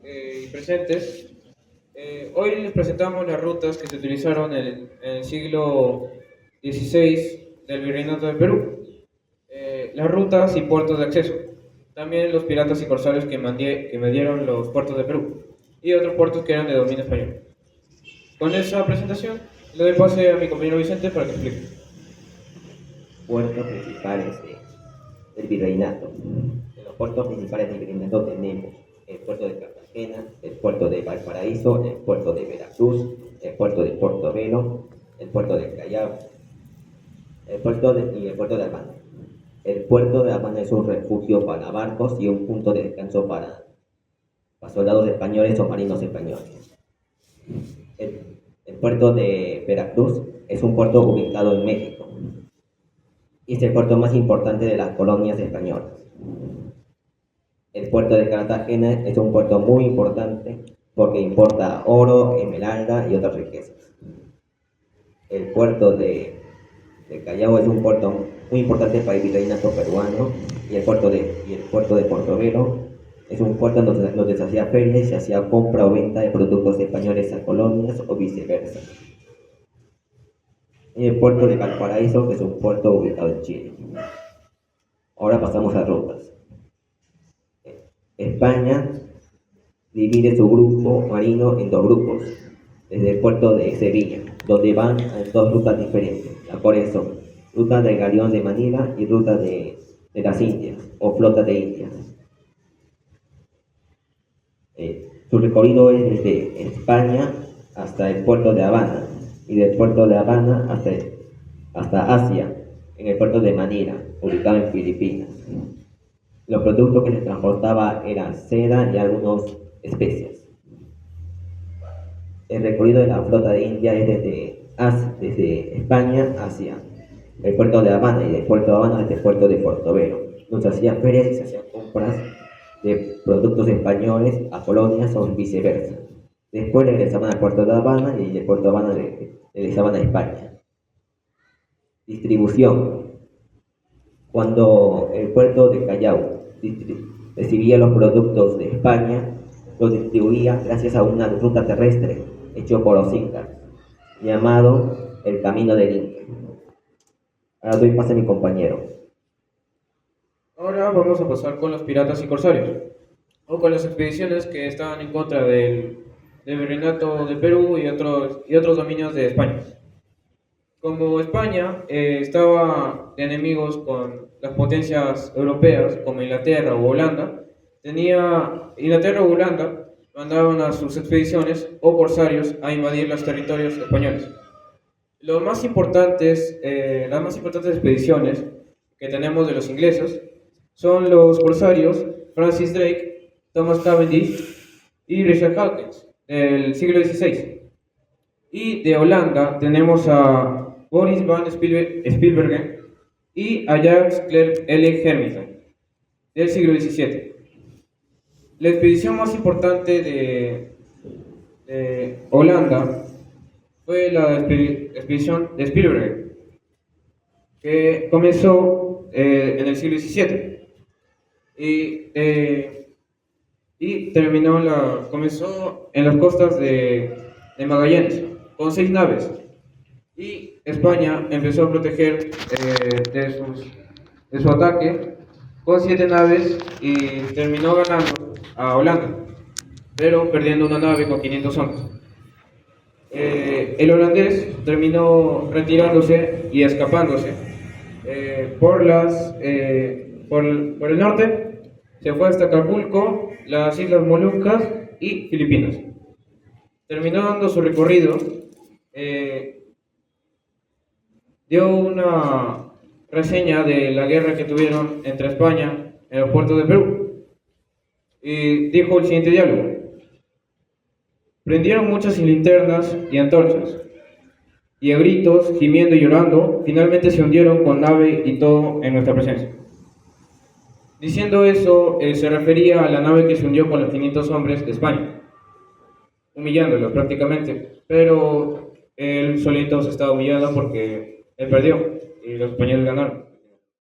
y presentes. Hoy les presentamos las rutas que se utilizaron en el siglo XVI del Virreinato de Perú. Las rutas y puertos de acceso. También los piratas y corsarios que medieron los puertos de Perú y otros puertos que eran de dominio español. Con esa presentación, le doy pase a mi compañero Vicente para que explique. Puertos principales del virreinato. En los puertos principales del virreinato tenemos el puerto de Cartagena, el puerto de Valparaíso, el puerto de Veracruz, el puerto de Portobelo, el puerto de Callao, y el puerto de Habana. El puerto de Habana es un refugio para barcos y un punto de descanso para soldados españoles o marinos españoles. El puerto de Veracruz es un puerto ubicado en México y es el puerto más importante de las colonias españolas. El puerto de Cartagena es un puerto muy importante porque importa oro, esmeralda y otras riquezas. El puerto de Callao es un puerto muy importante para el virreinato peruano y el puerto de Portobelo es un puerto donde se hacía feria y se hacía compra o venta de productos españoles a colonias o viceversa. Y el puerto de Valparaíso, que es un puerto ubicado en Chile. Ahora pasamos a rutas. España divide su grupo marino en dos grupos, desde el puerto de Sevilla, donde van en dos rutas diferentes, las cuales son ruta del Galeón de Manila y ruta de las Indias, o flota de Indias. Su recorrido es desde España hasta el puerto de Habana, y del puerto de Habana hasta Asia, en el puerto de Manila, ubicado en Filipinas. Los productos que se transportaba eran seda y algunas especias. El recorrido de la flota de India es desde España hacia el puerto de Habana y del puerto de Habana hasta el puerto de Portobelo, donde se hacían ferias y se hacían compras de productos españoles a colonias o viceversa. Después regresaban al puerto de Habana y del puerto de Habana regresaban a España. Distribución. Cuando el puerto de Callao recibía los productos de España, los distribuía gracias a una ruta terrestre hecha por los incas, llamado el Camino del Inca. Ahora doy paso a mi compañero. Ahora vamos a pasar con los piratas y corsarios, o con las expediciones que estaban en contra del Virreinato de Perú y otros dominios de España. Como España estaba de enemigos con las potencias europeas como Inglaterra o Holanda, Inglaterra o Holanda mandaban a sus expediciones o corsarios a invadir los territorios españoles. Las más importantes expediciones que tenemos de los ingleses son los corsarios Francis Drake, Thomas Cavendish y Richard Hawkins del siglo XVI. Y de Holanda tenemos a Boris van Spilbergen y Ajax Clerk L. Hermiten del siglo XVII. La expedición más importante de Holanda fue la expedición de Spilbergen, que comenzó en el siglo XVII y comenzó en las costas de Magallanes con 6 naves, y España empezó a proteger de su ataque con 7 naves y terminó ganando a Holanda, pero perdiendo una nave con 500 hombres. El holandés terminó retirándose y escapándose por el norte. Se fue hasta Acapulco, las Islas Molucas y Filipinas. Terminó dando su recorrido, dio una reseña de la guerra que tuvieron entre España en el puerto de Perú y dijo el siguiente diálogo: prendieron muchas linternas y antorchas, y a gritos, gimiendo y llorando, finalmente se hundieron con nave y todo en nuestra presencia. Diciendo eso, se refería a la nave que se hundió con los 500 hombres de España, humillándolos prácticamente, pero él solito se estaba humillando porque él perdió y los españoles ganaron.